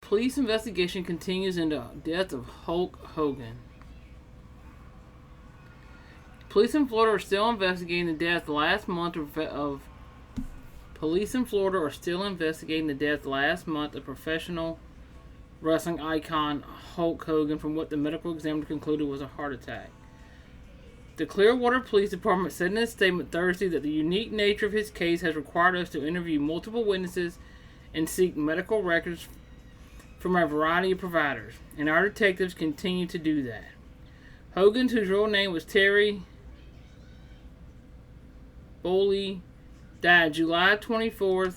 Police investigation continues into the death of Hulk Hogan. Police in Florida are still investigating the death last month of professional wrestling icon Hulk Hogan from what the medical examiner concluded was a heart attack. The Clearwater Police Department said in a statement Thursday that the unique nature of his case has required us to interview multiple witnesses and seek medical records from a variety of providers, and our detectives continue to do that. Hogan, whose real name was Terry Boley, died July 24th.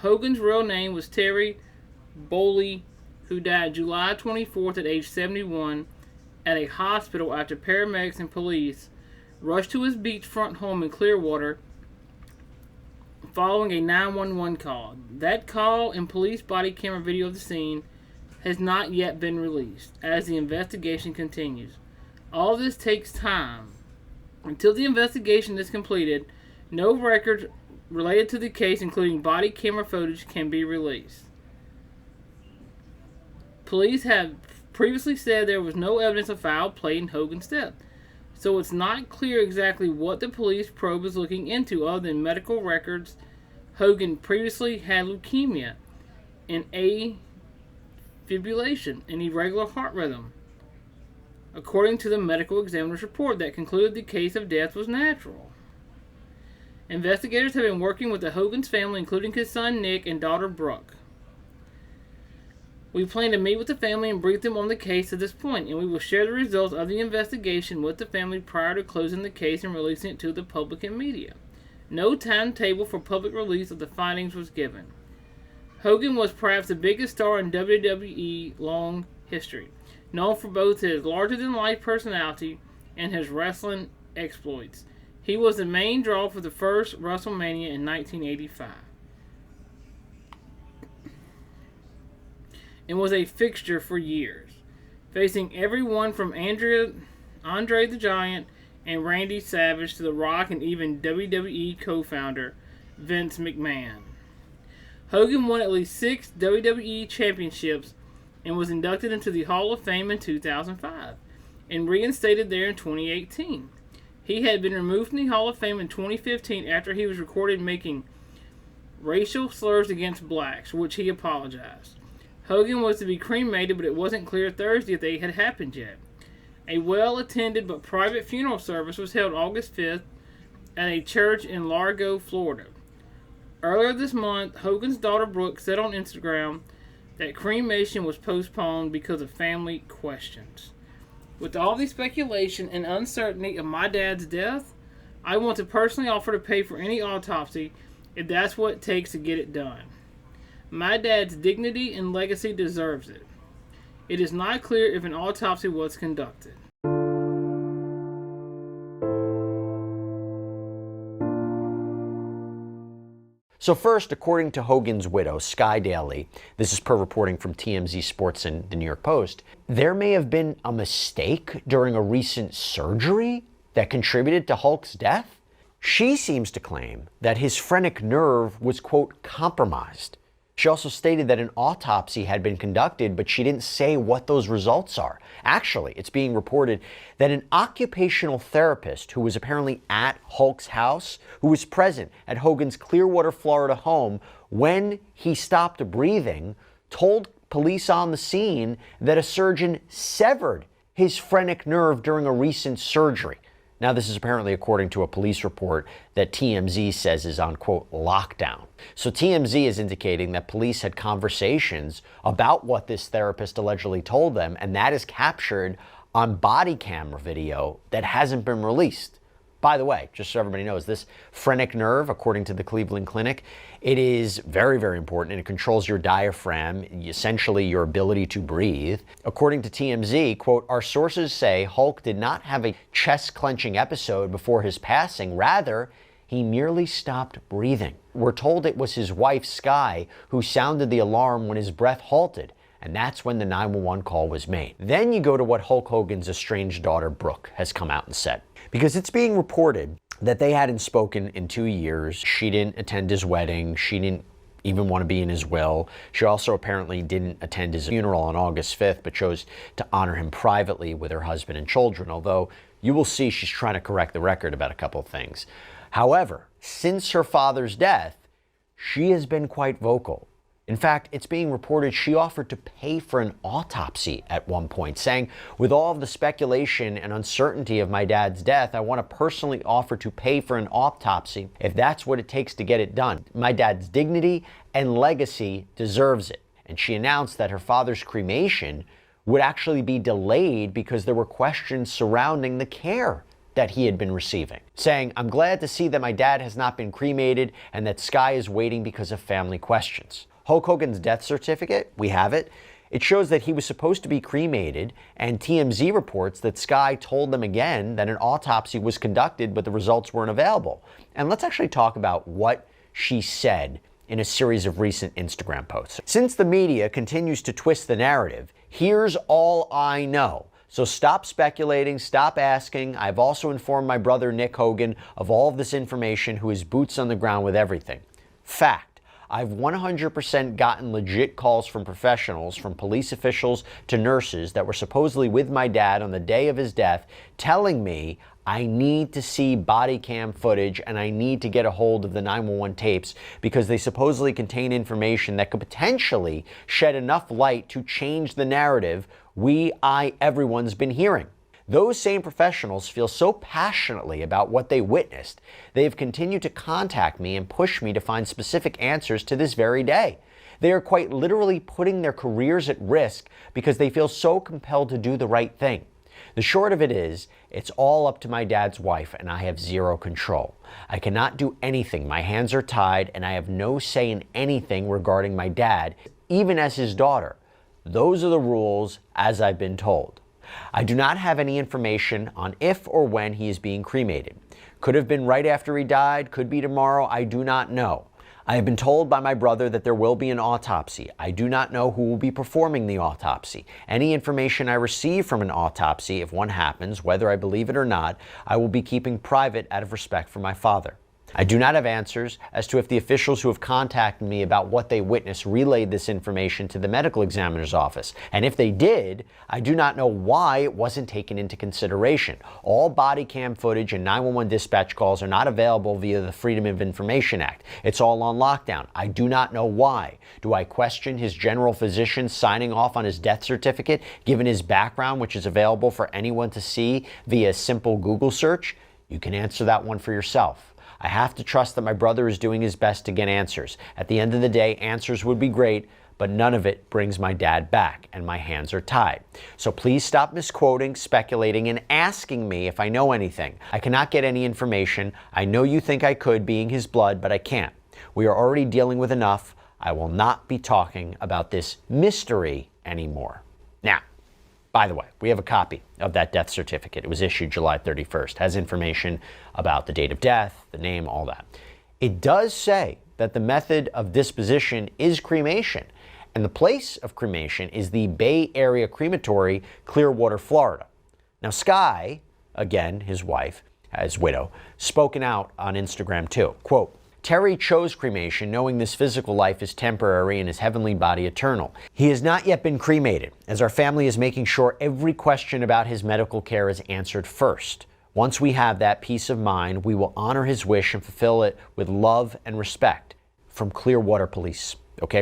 Hogan's real name was Terry Boley, who died July 24th at age 71 at a hospital after paramedics and police rushed to his beachfront home in Clearwater following a 911 call. That call and police body camera video of the scene has not yet been released as the investigation continues. All this takes time. Until the investigation is completed, no records related to the case, including body camera footage, can be released. Police have previously said there was no evidence of foul play in Hogan's death, so it's not clear exactly what the police probe is looking into other than medical records. Hogan previously had leukemia and fibrillation and irregular heart rhythm, according to the medical examiner's report that concluded the case of death was natural. Investigators have been working with the Hogan's family, including his son Nick and daughter Brooke. We plan to meet with the family and brief them on the case at this point, and we will share the results of the investigation with the family prior to closing the case and releasing it to the public and media. No timetable for public release of the findings was given. Hogan was perhaps the biggest star in WWE long history, known for both his larger-than-life personality and his wrestling exploits. He was the main draw for the first WrestleMania in 1985. And was a fixture for years, facing everyone from Andre the Giant and Randy Savage to The Rock and even WWE co-founder Vince McMahon. Hogan won at least 6 WWE championships and was inducted into the Hall of Fame in 2005 and reinstated there in 2018. He had been removed from the Hall of Fame in 2015 after he was recorded making racial slurs against blacks, for which he apologized. Hogan was to be cremated, but it wasn't clear Thursday if they had happened yet. A well-attended but private funeral service was held August 5th at a church in Largo, Florida. Earlier this month, Hogan's daughter Brooke said on Instagram that cremation was postponed because of family questions. With all the speculation and uncertainty of my dad's death, I want to personally offer to pay for any autopsy if that's what it takes to get it done. My dad's dignity and legacy deserves it. It is not clear if an autopsy was conducted. So first, according to Hogan's widow, Sky Daly, this is per reporting from TMZ Sports and the New York Post, there may have been a mistake during a recent surgery that contributed to Hulk's death. She seems to claim that his phrenic nerve was, quote, compromised. She also stated that an autopsy had been conducted, but she didn't say what those results are. Actually, it's being reported that an occupational therapist who was apparently at Hulk's house, who was present at Hogan's Clearwater, Florida home when he stopped breathing, told police on the scene that a surgeon severed his phrenic nerve during a recent surgery. Now, this is apparently according to a police report that TMZ says is on, quote, lockdown. So TMZ is indicating that police had conversations about what this therapist allegedly told them, and that is captured on body camera video that hasn't been released. By the way, just so everybody knows, this phrenic nerve, according to the Cleveland Clinic, it is very, very important, and it controls your diaphragm, essentially your ability to breathe. According to TMZ, quote, our sources say Hulk did not have a chest-clenching episode before his passing. Rather, he merely stopped breathing. We're told it was his wife, Sky, who sounded the alarm when his breath halted, and that's when the 911 call was made. Then you go to what Hulk Hogan's estranged daughter, Brooke, has come out and said. Because it's being reported that they hadn't spoken in 2 years. She didn't attend his wedding. She didn't even want to be in his will. She also apparently didn't attend his funeral on August 5th, but chose to honor him privately with her husband and children, although you will see she's trying to correct the record about a couple of things. However, since her father's death, she has been quite vocal. In fact, it's being reported she offered to pay for an autopsy at one point, saying, with all of the speculation and uncertainty of my dad's death, I want to personally offer to pay for an autopsy if that's what it takes to get it done. My dad's dignity and legacy deserves it. And she announced that her father's cremation would actually be delayed because there were questions surrounding the care that he had been receiving, saying, I'm glad to see that my dad has not been cremated and that Sky is waiting because of family questions. Hulk Hogan's death certificate, we have it. It shows that he was supposed to be cremated, and TMZ reports that Sky told them again that an autopsy was conducted, but the results weren't available. And let's actually talk about what she said in a series of recent Instagram posts. Since the media continues to twist the narrative, here's all I know. So stop speculating, stop asking. I've also informed my brother Nick Hogan of all of this information, who is boots on the ground with everything. Fact. I've 100% gotten legit calls from professionals, from police officials to nurses that were supposedly with my dad on the day of his death, telling me I need to see body cam footage and I need to get a hold of the 911 tapes because they supposedly contain information that could potentially shed enough light to change the narrative everyone's been hearing. Those same professionals feel so passionately about what they witnessed, they have continued to contact me and push me to find specific answers to this very day. They are quite literally putting their careers at risk because they feel so compelled to do the right thing. The short of it is, it's all up to my dad's wife and I have zero control. I cannot do anything. My hands are tied and I have no say in anything regarding my dad, even as his daughter. Those are the rules as I've been told. I do not have any information on if or when he is being cremated. Could have been right after he died, could be tomorrow, I do not know. I have been told by my brother that there will be an autopsy. I do not know who will be performing the autopsy. Any information I receive from an autopsy, if one happens, whether I believe it or not, I will be keeping private out of respect for my father. I do not have answers as to if the officials who have contacted me about what they witnessed relayed this information to the medical examiner's office. And if they did, I do not know why it wasn't taken into consideration. All body cam footage and 911 dispatch calls are not available via the Freedom of Information Act. It's all on lockdown. I do not know why. Do I question his general physician signing off on his death certificate, given his background, which is available for anyone to see via a simple Google search? You can answer that one for yourself. I have to trust that my brother is doing his best to get answers. At the end of the day, answers would be great, but none of it brings my dad back, and my hands are tied. So please stop misquoting, speculating, and asking me if I know anything. I cannot get any information. I know you think I could, being his blood, but I can't. We are already dealing with enough. I will not be talking about this mystery anymore. Now, by the way, we have a copy of that death certificate. It was issued July 31st. Has information about the date of death, the name, all that. It does say that the method of disposition is cremation, and the place of cremation is the Bay Area Crematory, Clearwater, Florida. Now, Sky, again, his wife, his widow, spoken out on Instagram too. Quote, Terry chose cremation knowing this physical life is temporary and his heavenly body eternal. He has not yet been cremated, as our family is making sure every question about his medical care is answered first. Once we have that peace of mind, we will honor his wish and fulfill it with love and respect. From Clearwater Police,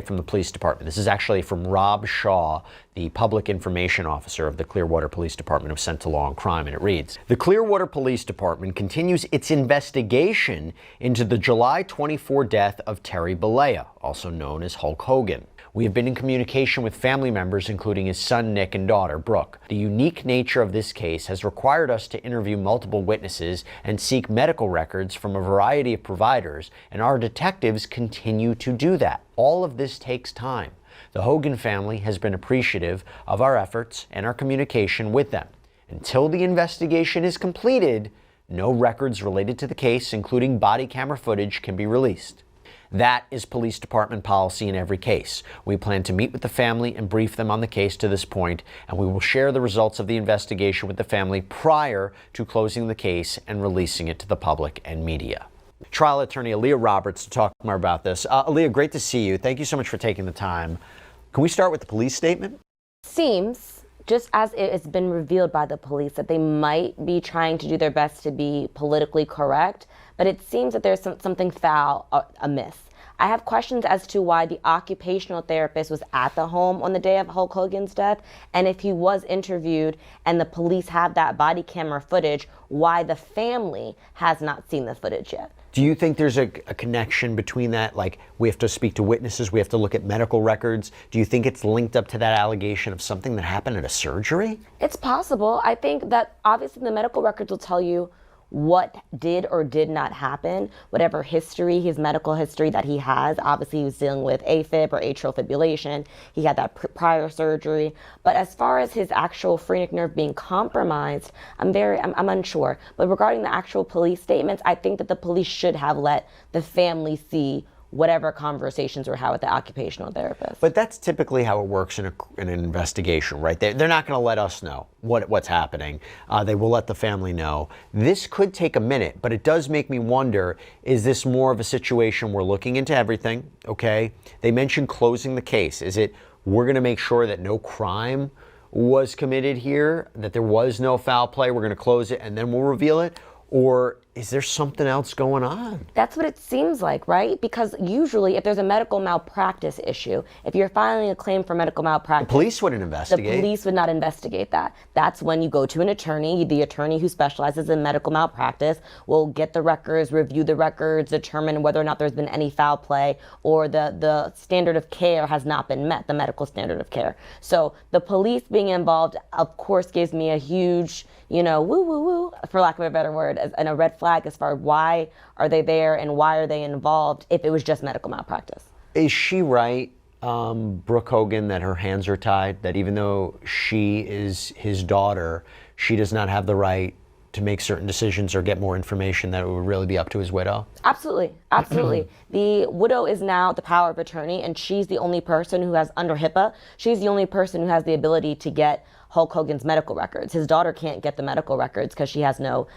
from the police department. This is actually from Rob Shaw, the public information officer of the Clearwater Police Department of Sentinel Law and Crime, and it reads, the Clearwater Police Department continues its investigation into the July 24 death of Terry Bollea, also known as Hulk Hogan. We have been in communication with family members, including his son Nick and daughter Brooke. The unique nature of this case has required us to interview multiple witnesses and seek medical records from a variety of providers, and our detectives continue to do that. All of this takes time. The Hogan family has been appreciative of our efforts and our communication with them. Until the investigation is completed, no records related to the case, including body camera footage, can be released. That is police department policy in every case. We plan to meet with the family and brief them on the case to this point, and we will share the results of the investigation with the family prior to closing the case and releasing it to the public and media. Trial attorney Aaliyah Roberts to talk more about this. Aaliyah, great to see you. Thank you so much for taking the time. Can we start with the police statement? Seems, just as it has been revealed by the police, that they might be trying to do their best to be politically correct, but it seems that there's something foul amiss. I have questions as to why the occupational therapist was at the home on the day of Hulk Hogan's death, and if he was interviewed and the police have that body camera footage, why the family has not seen the footage yet. Do you think there's a connection between that? Like, we have to speak to witnesses, we have to look at medical records. Do you think it's linked up to that allegation of something that happened at a surgery? It's possible. I think that obviously the medical records will tell you what did or did not happen, whatever history, his medical history that he has. Obviously, he was dealing with AFib or atrial fibrillation. He had that prior surgery. But as far as his actual phrenic nerve being compromised, I'm unsure. But regarding the actual police statements, I think that the police should have let the family see whatever conversations were had with the occupational therapist. But that's typically how it works in an investigation, right? They're not going to let us know what's happening. They will let the family know. This could take a minute, but it does make me wonder, is this more of a situation we're looking into everything, okay? They mentioned closing the case. Is it we're going to make sure that no crime was committed here, that there was no foul play, we're going to close it and then we'll reveal it? Or is there something else going on? That's what it seems like, right? Because usually if there's a medical malpractice issue, if you're filing a claim for medical malpractice, the police wouldn't investigate. The police would not investigate that. That's when you go to an attorney. The attorney who specializes in medical malpractice will get the records, review the records, determine whether or not there's been any foul play or the standard of care has not been met, the medical standard of care. So the police being involved, of course, gives me a huge, woo, woo, woo, for lack of a better word, and a red flag as far as why are they there and why are they involved if it was just medical malpractice. Is she right, Brooke Hogan, that her hands are tied, that even though she is his daughter, she does not have the right to make certain decisions or get more information, that it would really be up to his widow? Absolutely, absolutely. The widow is now the power of attorney, and she's the only person who has, under HIPAA, she's the only person who has the ability to get Hulk Hogan's medical records. His daughter can't get the medical records because she has no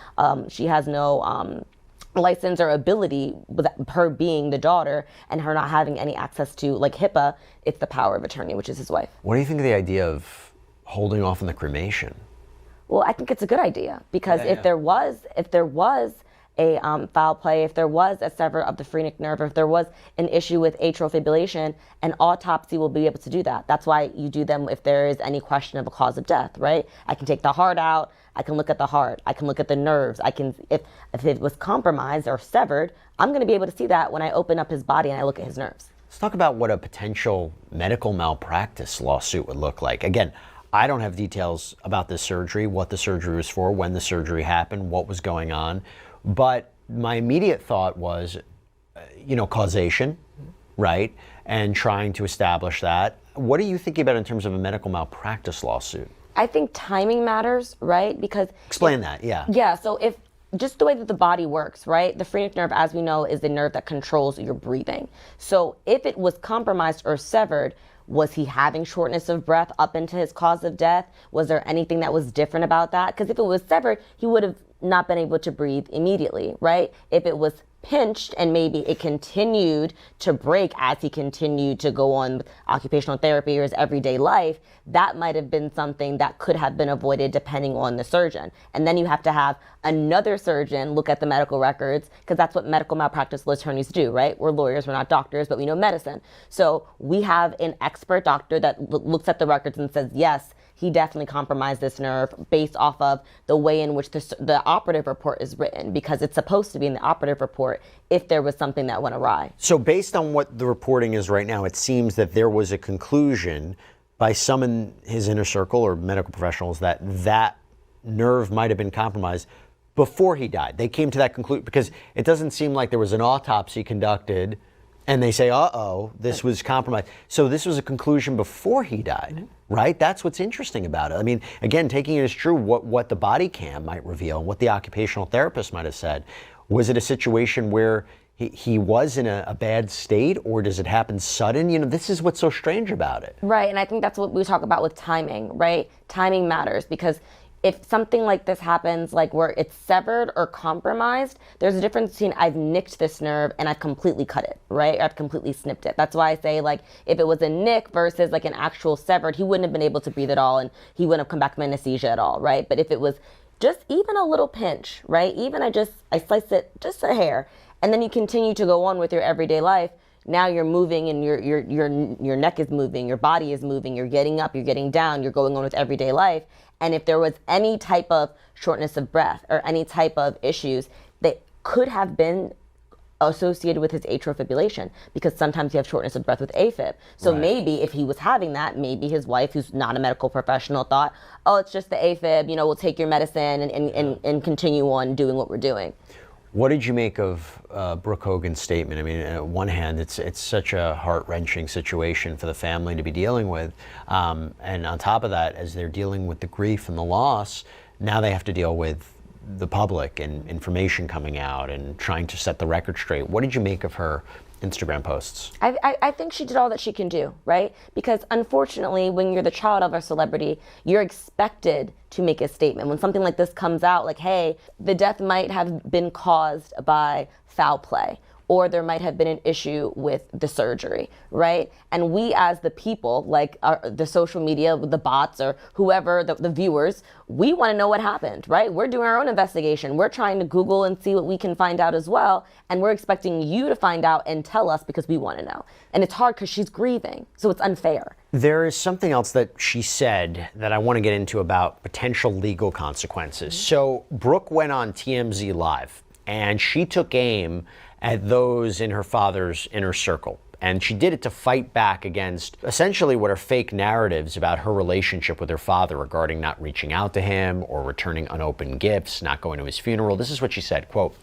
license or ability, with her being the daughter and her not having any access to, like HIPAA. It's the power of attorney, which is his wife. What do you think of the idea of holding off on the cremation? Well, I think it's a good idea because if there was a foul play, if there was a sever of the phrenic nerve, if there was an issue with atrial fibrillation, an autopsy will be able to do that. That's why you do them if there is any question of a cause of death, right? I can take the heart out, I can look at the heart, I can look at the nerves, I can, if it was compromised or severed, I'm going to be able to see that when I open up his body and I look at his nerves. Let's talk about what a potential medical malpractice lawsuit would look like. Again, I don't have details about this surgery, what the surgery was for, when the surgery happened, what was going on. But my immediate thought was, causation, right? And trying to establish that. What are you thinking about in terms of a medical malpractice lawsuit? I think timing matters, right? Because explain that, yeah. Yeah, so if just the way that the body works, right? The phrenic nerve, as we know, is the nerve that controls your breathing. So if it was compromised or severed, was he having shortness of breath up into his cause of death? Was there anything that was different about that? Because if it was severed, he would have not been able to breathe immediately, right? If it was pinched and maybe it continued to break as he continued to go on with occupational therapy or his everyday life, that might have been something that could have been avoided depending on the surgeon. And then you have to have another surgeon look at the medical records, because that's what medical malpractice attorneys do, right? We're lawyers, we're not doctors, but we know medicine. So we have an expert doctor that looks at the records and says, yes, he definitely compromised this nerve based off of the way in which the operative report is written, because it's supposed to be in the operative report if there was something that went awry. So based on what the reporting is right now, it seems that there was a conclusion by some in his inner circle or medical professionals that that nerve might have been compromised before he died. They came to that conclusion because it doesn't seem like there was an autopsy conducted and they say, this was compromised. So this was a conclusion before he died, right? That's what's interesting about it. I mean, again, taking it as true, what the body cam might reveal, what the occupational therapist might have said. Was it a situation where he was in a bad state, or does it happen sudden? This is what's so strange about it. Right, and I think that's what we talk about with timing, right? Timing matters, because if something like this happens, like where it's severed or compromised, there's a difference between I've nicked this nerve and I've completely cut it, right? I've completely snipped it. That's why I say, like, if it was a nick versus like an actual severed, he wouldn't have been able to breathe at all and he wouldn't have come back from anesthesia at all, right? But if it was just even a little pinch, right? Even I slice it just a hair, and then you continue to go on with your everyday life. Now you're moving and your neck is moving, your body is moving, you're getting up, you're getting down, you're going on with everyday life. And if there was any type of shortness of breath or any type of issues that could have been associated with his atrial fibrillation, because sometimes you have shortness of breath with AFib. So maybe if he was having that, maybe his wife, who's not a medical professional, thought, oh, it's just the AFib, we'll take your medicine and continue on doing what we're doing. What did you make of Brooke Hogan's statement? I mean, on one hand, it's such a heart-wrenching situation for the family to be dealing with. And on top of that, as they're dealing with the grief and the loss, now they have to deal with the public and information coming out and trying to set the record straight. What did you make of her Instagram posts? I think she did all that she can do, right? Because unfortunately, when you're the child of a celebrity, you're expected to make a statement. When something like this comes out, like, hey, the death might have been caused by foul play, or there might have been an issue with the surgery, right? And we as the people, like the social media, the bots or whoever, the viewers, we want to know what happened, right? We're doing our own investigation. We're trying to Google and see what we can find out as well. And we're expecting you to find out and tell us because we want to know. And it's hard because she's grieving, so it's unfair. There is something else that she said that I want to get into about potential legal consequences. So Brooke went on TMZ Live and she took aim at those in her father's inner circle. And she did it to fight back against essentially what are fake narratives about her relationship with her father regarding not reaching out to him or returning unopened gifts, not going to his funeral. This is what she said, quote,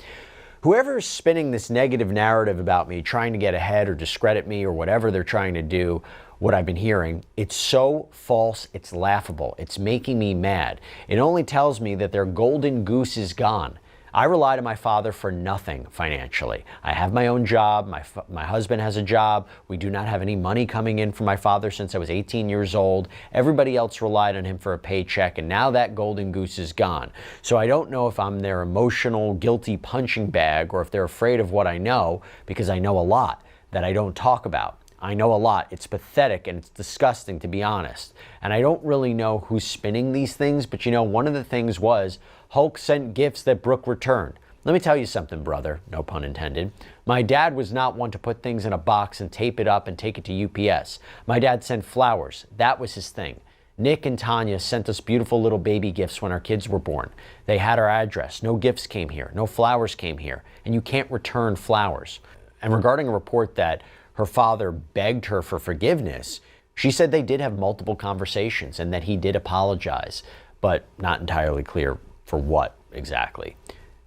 "Whoever is spinning this negative narrative about me, trying to get ahead or discredit me or whatever they're trying to do, what I've been hearing, it's so false, it's laughable. It's making me mad. It only tells me that their golden goose is gone. I rely on my father for nothing financially. I have my own job. My husband has a job. We do not have any money coming in from my father since I was 18 years old. Everybody else relied on him for a paycheck, and now that golden goose is gone. So I don't know if I'm their emotional, guilty punching bag or if they're afraid of what I know, because I know a lot that I don't talk about. I know a lot. It's pathetic and it's disgusting, to be honest. And I don't really know who's spinning these things, but one of the things was Hulk sent gifts that Brooke returned. Let me tell you something, brother, no pun intended. My dad was not one to put things in a box and tape it up and take it to UPS. My dad sent flowers. That was his thing. Nick and Tanya sent us beautiful little baby gifts when our kids were born. They had our address. No gifts came here. No flowers came here. And you can't return flowers." And regarding a report that her father begged her for forgiveness, she said they did have multiple conversations and that he did apologize, but not entirely clear for what exactly.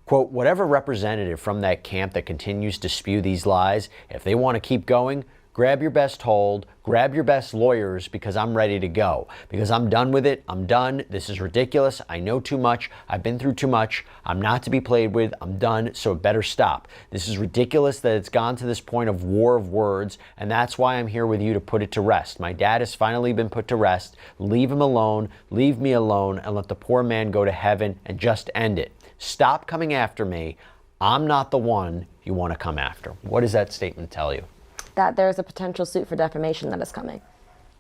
Quote, "Whatever representative from that camp that continues to spew these lies, if they want to keep going, grab your best hold, grab your best lawyers, because I'm ready to go. Because I'm done with it. I'm done. This is ridiculous. I know too much. I've been through too much. I'm not to be played with. I'm done, so it better stop. This is ridiculous that it's gone to this point of war of words, and that's why I'm here with you to put it to rest. My dad has finally been put to rest. Leave him alone. Leave me alone, and let the poor man go to heaven and just end it. Stop coming after me. I'm not the one you want to come after." What does that statement tell you? That there's a potential suit for defamation that is coming.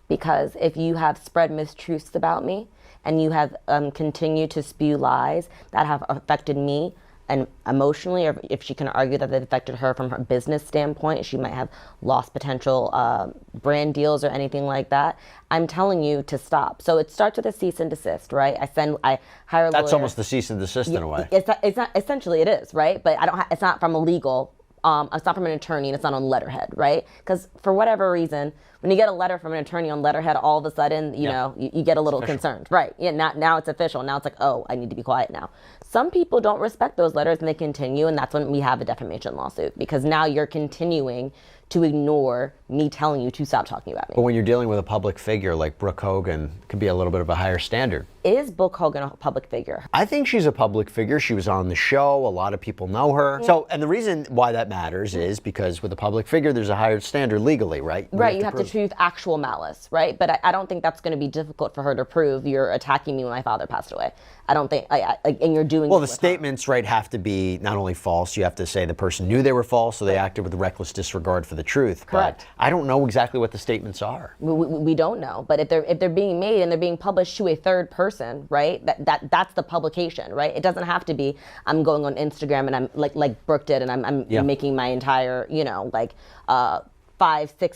Because if you have spread mistruths about me and you have continued to spew lies that have affected me and emotionally, or if she can argue that it affected her from her business standpoint, she might have lost potential brand deals or anything like that. I'm telling you to stop. So it starts with a cease and desist, right? I hire a lawyer. That's almost the cease and desist in a way. It's not essentially it is, right? But it's not from a legal. It's not from an attorney and it's not on letterhead, right? Because for whatever reason, when you get a letter from an attorney on letterhead, all of a sudden, you get a little concerned, right? Yeah, now it's official. Now it's like, oh, I need to be quiet now. Some people don't respect those letters and they continue, and that's when we have a defamation lawsuit, because now you're continuing to ignore me telling you to stop talking about me. But when you're dealing with a public figure like Brooke Hogan, it could be a little bit of a higher standard. Is Brooke Hogan a public figure? I think she's a public figure. She was on the show. A lot of people know her. So, and the reason why that matters is because with a public figure, there's a higher standard legally, right? Right, you have to prove actual malice, right? But I don't think that's going to be difficult for her to prove. You're attacking me when my father passed away. I don't think, and you're doing. Well, the statements, right, have to be not only false. You have to say the person knew they were false, so they acted with reckless disregard for the truth. Correct. But I don't know exactly what the statements are. We don't know, but if they're being made and they're being published to a third person, right? That's the publication, right? It doesn't have to be I'm going on Instagram and I'm like Brooke did, and I'm making my entire 5-6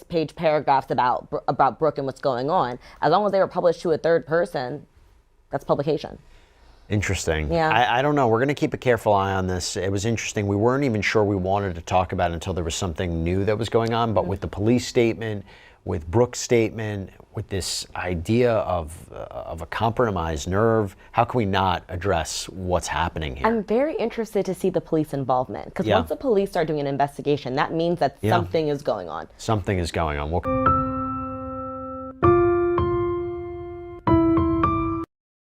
page paragraphs about Brooke and what's going on. As long as they were published to a third person, that's publication. Interesting. Yeah. I don't know. We're going to keep a careful eye on this. It was interesting. We weren't even sure we wanted to talk about it until there was something new that was going on. But with the police statement, with Brooke's statement, with this idea of a compromised nerve, how can we not address what's happening here? I'm very interested to see the police involvement, because once the police start doing an investigation, that means that something is going on. Something is going on.